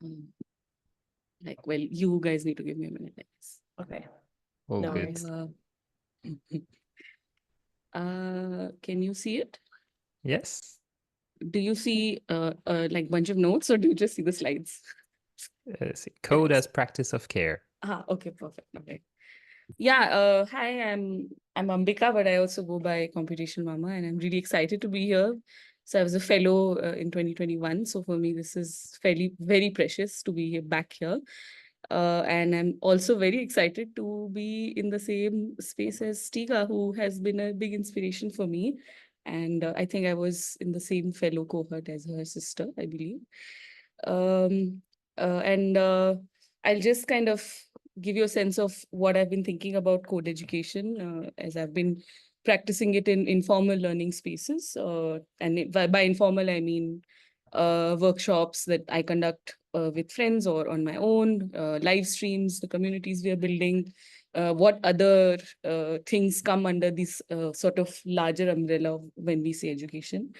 Well, you guys need to give me a minute, I guess. Okay. Oh, No good. worries. Can you see it? Yes. Do you see like bunch of notes, or do you just see the slides? Let's see. Code as practice of care. Okay, perfect. Okay. Yeah, hi, I'm Ambika, but I also go by Computational Mama, and I'm really excited to be here. So I was a fellow in 2021. So for me, this is very precious to be back here. And I'm also very excited to be in the same space as Stiga, who has been a big inspiration for me. And I think I was in the same fellow cohort as her sister, I believe. Um, and I'll just kind of give you a sense of what I've been thinking about code education as I've been practicing it in informal learning spaces. By informal, I mean workshops that I conduct with friends or on my own, live streams, the communities we are building, what other things come under this sort of larger umbrella when we say education.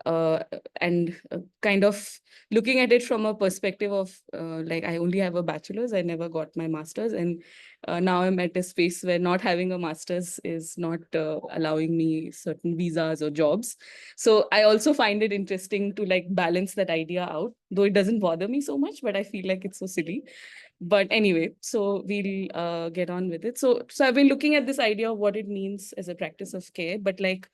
Uh, and kind of looking at it from a perspective of like I only have a bachelor's, I never got my master's, and now I'm at a space where not having a master's is not allowing me certain visas or jobs. So I also find it interesting to like balance that idea out, though it doesn't bother me so much, but I feel like it's so silly. But anyway, so we'll get on with it. So I've been looking at this idea of what it means as a practice of care, but like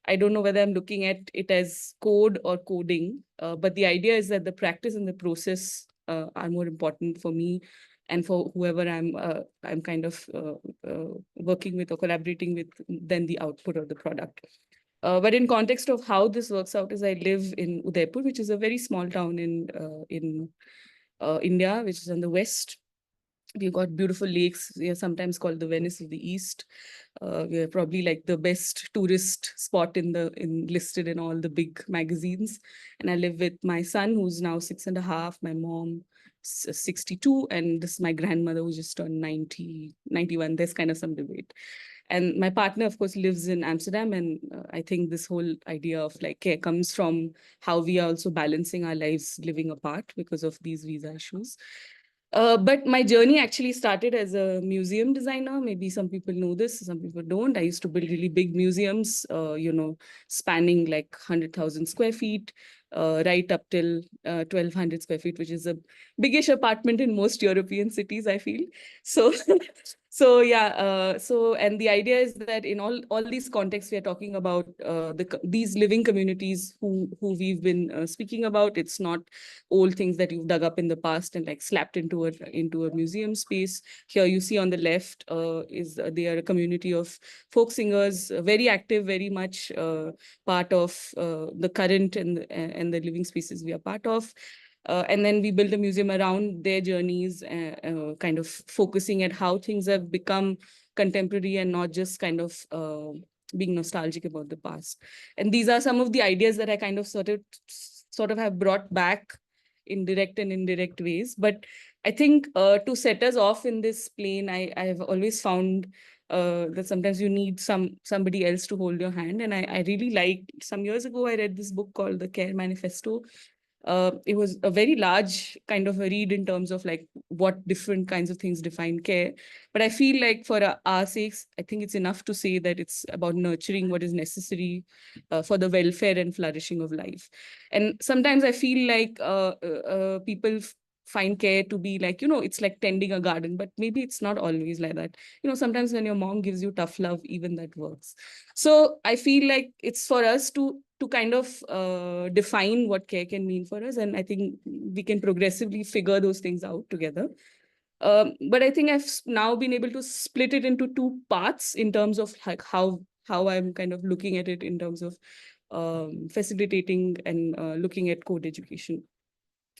I don't know whether I'm looking at it as code or coding, but the idea is that the practice and the process are more important for me and for whoever I'm kind of working with or collaborating with than the output of the product. But in context of how this works out is I live in Udaipur, which is a very small town in India, which is on the west. We've got beautiful lakes. We are sometimes called the Venice of the East. We are probably like the best tourist spot in listed in all the big magazines. And I live with my son, who's now 6.5, my mom, 62, and this is my grandmother, who just turned 90, 91. There's kind of some debate. And my partner, of course, lives in Amsterdam. And I think this whole idea of like care comes from how we are also balancing our lives living apart because of these visa issues. But my journey actually started as a museum designer. Maybe some people know this, some people don't. I used to build really big museums, spanning like 100,000 square feet, right up till 1,200 square feet, which is a biggish apartment in most European cities, I feel. So, and the idea is that in all these contexts, we are talking about these living communities who we've been speaking about. It's not old things that you've dug up in the past and like slapped into a museum space. Here you see on the left is they are a community of folk singers, very active, very much part of the current and the living spaces we are part of. And then we build a museum around their journeys, kind of focusing at how things have become contemporary and not just kind of being nostalgic about the past. And these are some of the ideas that I kind of sort of have brought back in direct and indirect ways. But I think to set us off in this plane, I have always found that sometimes you need somebody else to hold your hand. And I really liked, some years ago, I read this book called The Care Manifesto. It was a very large kind of a read in terms of like what different kinds of things define care. But I feel like for our sakes, I think it's enough to say that it's about nurturing what is necessary for the welfare and flourishing of life. And sometimes I feel like people find care to be like, it's like tending a garden, but maybe it's not always like that. Sometimes when your mom gives you tough love, even that works. So I feel like it's for us to kind of define what care can mean for us. And I think we can progressively figure those things out together. But I think I've now been able to split it into two parts in terms of like how I'm kind of looking at it in terms of facilitating and looking at code education.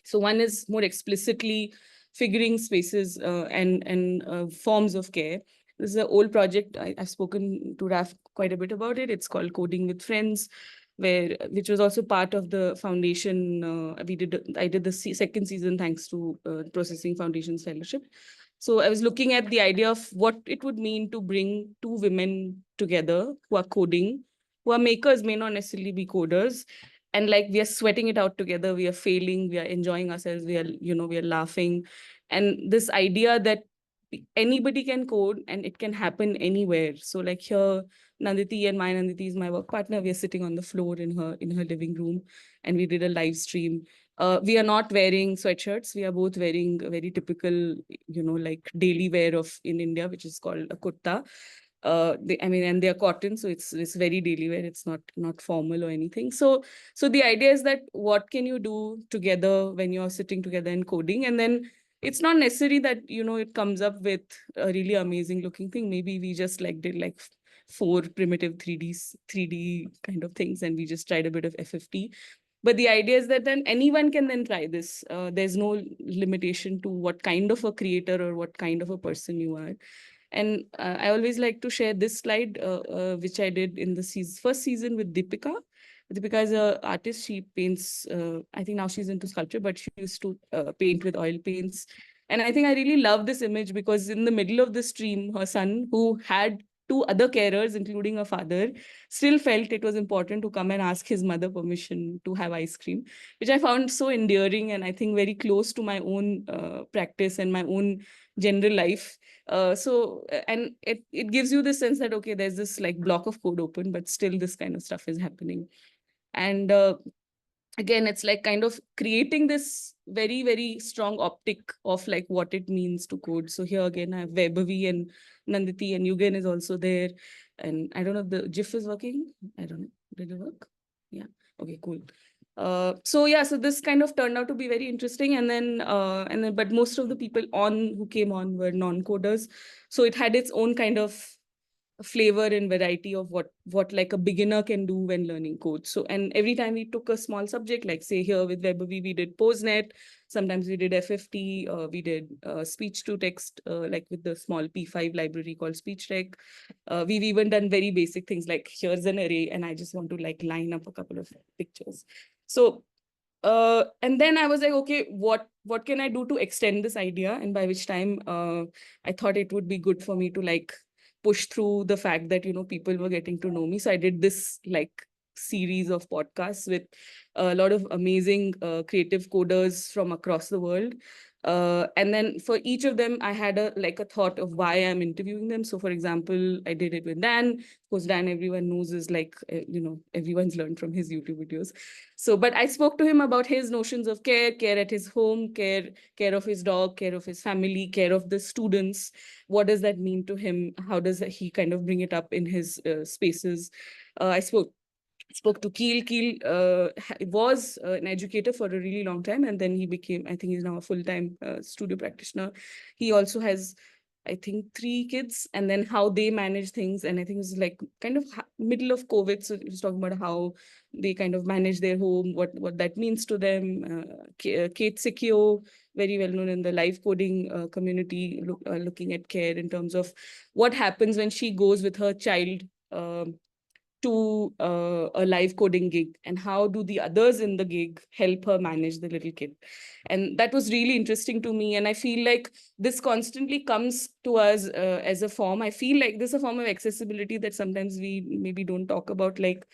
So one is more explicitly figuring spaces and forms of care. This is an old project. I've spoken to Raf quite a bit about it. It's called Coding with Friends, which was also part of the foundation. I did the second season thanks to Processing Foundation's fellowship. So I was looking at the idea of what it would mean to bring two women together who are coding, who are makers, may not necessarily be coders, and like we are sweating it out together, we are failing, we are enjoying ourselves, we are, we are laughing. And this idea that anybody can code and it can happen anywhere. So like here, Nanditi and my Nanditi is my work partner. We are sitting on the floor in her living room, and we did a live stream. We are not wearing sweatshirts. We are both wearing a very typical, like daily wear of in India, which is called a kurta. And they are cotton, so it's very daily wear. It's not formal or anything. So the idea is that what can you do together when you're sitting together and coding, and then it's not necessary that it comes up with a really amazing looking thing. Maybe we just like did like four primitive 3D kind of things, and we just tried a bit of FFT. But the idea is that then anyone can then try this. There's no limitation to what kind of a creator or what kind of a person you are. And I always like to share this slide, which I did in the first season with Deepika. Deepika is an artist. She paints, I think now she's into sculpture, but she used to paint with oil paints. And I think I really love this image because in the middle of the stream, her son, who had two other carers, including a father, still felt it was important to come and ask his mother permission to have ice cream, which I found so endearing and I think very close to my own practice and my own general life. And it gives you the sense that, okay, there's this like block of code open, but still this kind of stuff is happening. And again, it's like kind of creating this very, very strong optic of like what it means to code. So here again, I have Vaibhavi and Nanditi, and Yugen is also there. And I don't know if the GIF is working. I don't know. Did it work? Yeah. Okay, cool. So yeah, so this kind of turned out to be very interesting. But most of the people who came on were non-coders. So it had its own kind of flavor and variety of what like a beginner can do when learning code. So, and every time we took a small subject, like say here with Vaibhavi, we did PostNet, sometimes we did FFT, we did speech to text, like with the small P5 library called SpeechTech. We've even done very basic things like here's an array and I just want to like line up a couple of pictures. So, and then I was like, okay, what can I do to extend this idea? And by which time I thought it would be good for me to like push through the fact that, people were getting to know me. So I did this like series of podcasts with a lot of amazing creative coders from across the world. And then for each of them, I had a thought of why I'm interviewing them. So for example, I did it with Dan. Of course, Dan, everyone knows is like, everyone's learned from his YouTube videos. So, but I spoke to him about his notions of care at his home, care of his dog, care of his family, care of the students. What does that mean to him? How does he kind of bring it up in his spaces? I spoke to Keel. Keel was an educator for a really long time, and then he became, I think he's now a full-time studio practitioner. He also has, I think, 3 kids, and then how they manage things. And I think it was like kind of middle of COVID. So he was talking about how they kind of manage their home, what that means to them. Kate Sikio, very well known in the live coding community, looking at care in terms of what happens when she goes with her child to a live coding gig, and how do the others in the gig help her manage the little kid. And that was really interesting to me. And I feel like this constantly comes to us as a form. I feel like this is a form of accessibility that sometimes we maybe don't talk about, like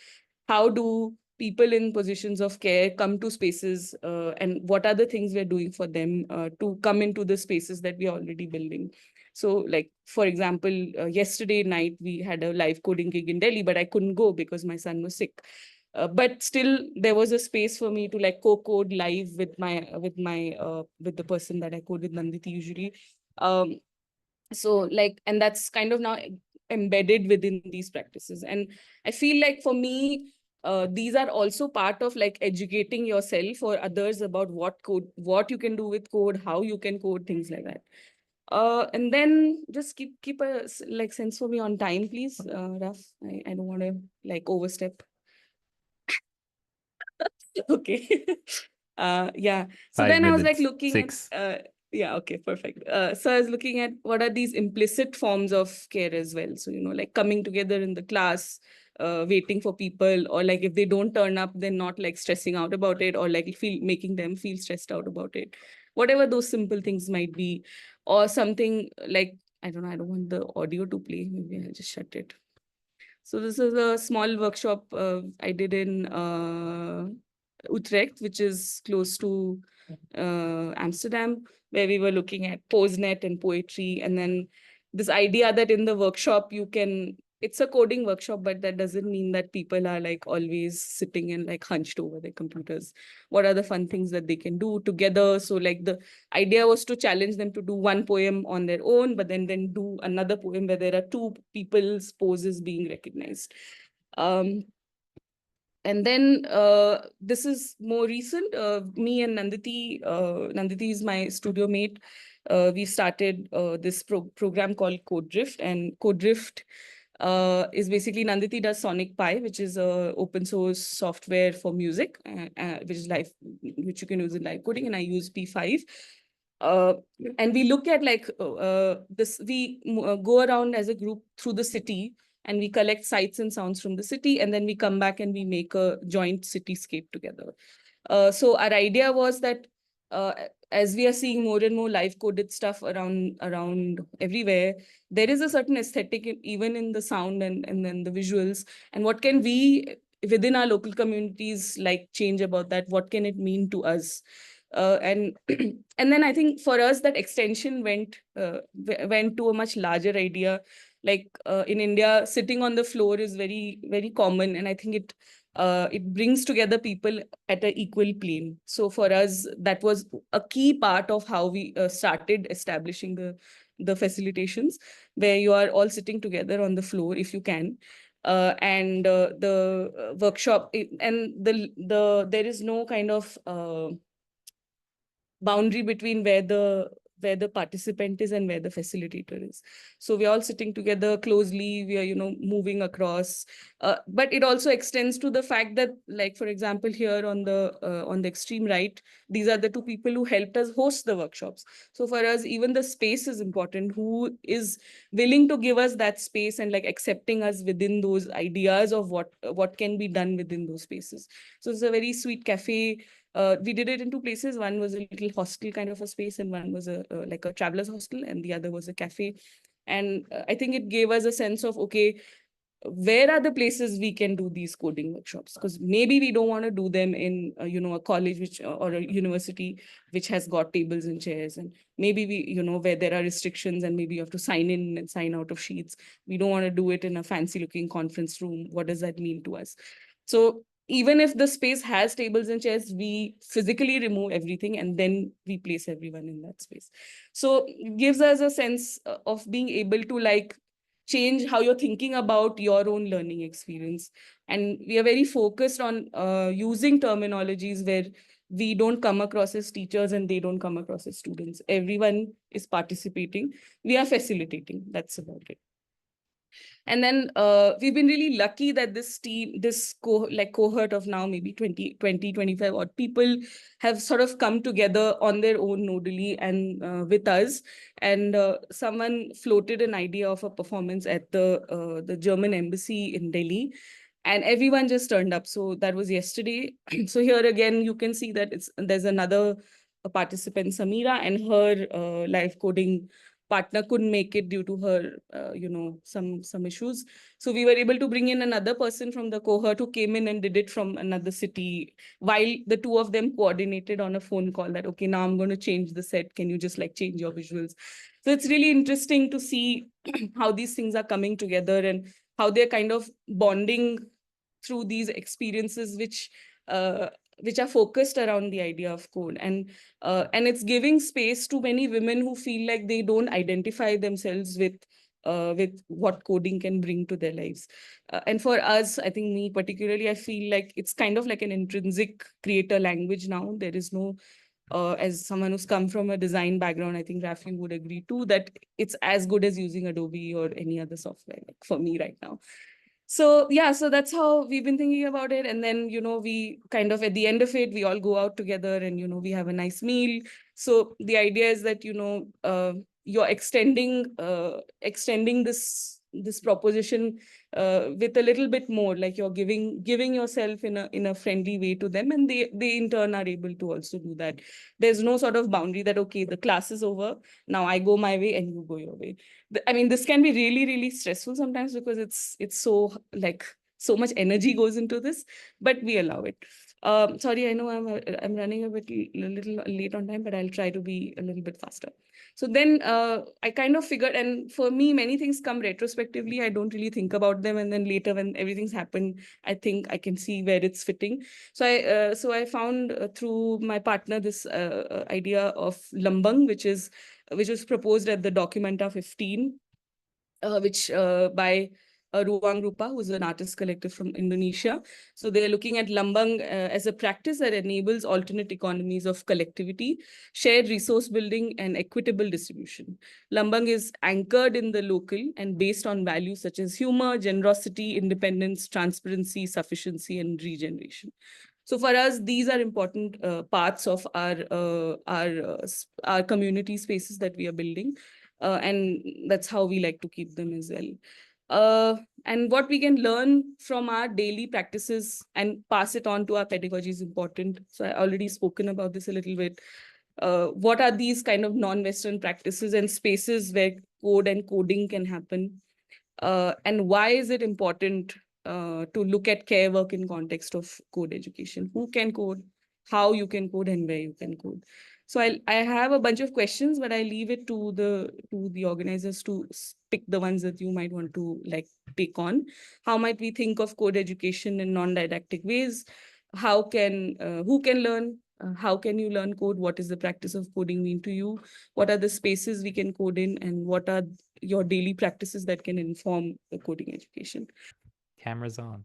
how do people in positions of care come to spaces, and what are the things we're doing for them to come into the spaces that we are already building. So like, for example, yesterday night, we had a live coding gig in Delhi, but I couldn't go because my son was sick. But still, there was a space for me to like co-code live with the person that I code with, Nanditi, usually. So like, and that's kind of now embedded within these practices. And I feel like for me, these are also part of like educating yourself or others about what you can do with code, how you can code, things like that. And then just keep a like sense for me on time, please, Raf. I don't want to like overstep. Okay. Yeah. So 5 then I was like minutes, looking 6. at, yeah, okay, perfect. So I was looking at what are these implicit forms of care as well. So, like coming together in the class, waiting for people, or like if they don't turn up, then not like stressing out about it, or like making them feel stressed out about it. Whatever those simple things might be, or something like, I don't know, I don't want the audio to play. Maybe I'll just shut it. So this is a small workshop I did in Utrecht, which is close to Amsterdam, where we were looking at PoseNet and poetry. And then this idea that in the workshop it's a coding workshop, but that doesn't mean that people are like always sitting and like hunched over their computers. What are the fun things that they can do together? So like the idea was to challenge them to do one poem on their own, but then do another poem where there are two people's poses being recognized. And then this is more recent. Me and Nanditi, Nanditi is my studio mate. We started this program called Code Drift, and Code Drift is basically Nanditi does Sonic Pi, which is a open source software for music, which you can use in live coding, and I use P5. Uh, and we look at like this. We go around as a group through the city, and we collect sights and sounds from the city, and then we come back and we make a joint cityscape together. So our idea was that uh, as we are seeing more and more live coded stuff around everywhere, there is a certain aesthetic even in the sound and then the visuals. And what can we within our local communities like change about that? What can it mean to us? And and then I think for us that extension went to a much larger idea. Like in India, sitting on the floor is very, very common. And I think it brings together people at an equal plane. So for us, that was a key part of how we started establishing the facilitations, where you are all sitting together on the floor if you can. And the workshop and there is no kind of boundary between where the participant is and where the facilitator is. So we're all sitting together closely, we are moving across, but it also extends to the fact that, like, for example, here on the extreme right, these are the two people who helped us host the workshops. So for us, even the space is important. Who is willing to give us that space and like accepting us within those ideas of what can be done within those spaces. So it's a very sweet cafe. We did it in two places. One was a little hostel kind of a space, and one was like a traveler's hostel, and the other was a cafe. And I think it gave us a sense of, okay, where are the places we can do these coding workshops? Because maybe we don't want to do them in a college or a university which has got tables and chairs, and maybe we where there are restrictions and maybe you have to sign in and sign out of sheets. We don't want to do it in a fancy looking conference room. What does that mean to us? So even if the space has tables and chairs, we physically remove everything and then we place everyone in that space. So it gives us a sense of being able to like change how you're thinking about your own learning experience. And we are very focused on using terminologies where we don't come across as teachers and they don't come across as students. Everyone is participating. We are facilitating. That's about it. And then we've been really lucky that this team, cohort of now maybe 25 odd people have sort of come together on their own nodally and with us. And someone floated an idea of a performance at the German embassy in Delhi. And everyone just turned up. So that was yesterday. So here again, you can see that there's another participant, Samira, and her live coding partner couldn't make it due to her, some issues. So we were able to bring in another person from the cohort who came in and did it from another city, while the two of them coordinated on a phone call that, okay, now I'm going to change the set. Can you just like change your visuals? So it's really interesting to see how these things are coming together and how they're kind of bonding through these experiences, which are focused around the idea of code. And it's giving space to many women who feel like they don't identify themselves with what coding can bring to their lives. And for us, I think me particularly, I feel like it's kind of like an intrinsic creator language now. There is no, as someone who's come from a design background, I think Rafi would agree too, that it's as good as using Adobe or any other software, like for me right now. So yeah, so that's how we've been thinking about it. And then, we kind of at the end of it, we all go out together and, we have a nice meal. So the idea is that, you're extending this proposition with a little bit more, like you're giving yourself in a friendly way to them, and they in turn are able to also do that. There's no sort of boundary that, okay, the class is over, now I go my way and you go your way. I mean, this can be really, really stressful sometimes because it's so like so much energy goes into this, but we allow it. Sorry, I know I'm running a little late on time, but I'll try to be a little bit faster. So then I kind of figured, and for me, many things come retrospectively. I don't really think about them, and then later when everything's happened, I think I can see where it's fitting. So I found through my partner this idea of Lambang, which was proposed at the Documenta 15, which by Ruang Rupa, who's an artist collective from Indonesia. So they're looking at Lambang as a practice that enables alternate economies of collectivity, shared resource building, and equitable distribution. Lambang is anchored in the local and based on values such as humor, generosity, independence, transparency, sufficiency, and regeneration. So for us, these are important parts of our community spaces that we are building. And that's how we like to keep them as well. And what we can learn from our daily practices and pass it on to our pedagogy is important. So I already spoken about this a little bit. What are these kind of non-Western practices and spaces where code and coding can happen? And why is it important to look at care work in context of code education? Who can code, how you can code, and where you can code? So I have a bunch of questions, but I leave it to the organizers to pick the ones that you might want to like take on. How might we think of code education in non-didactic ways? How can who can learn? How can you learn code? What is the practice of coding mean to you? What are the spaces we can code in, and what are your daily practices that can inform the coding education? Cameras on.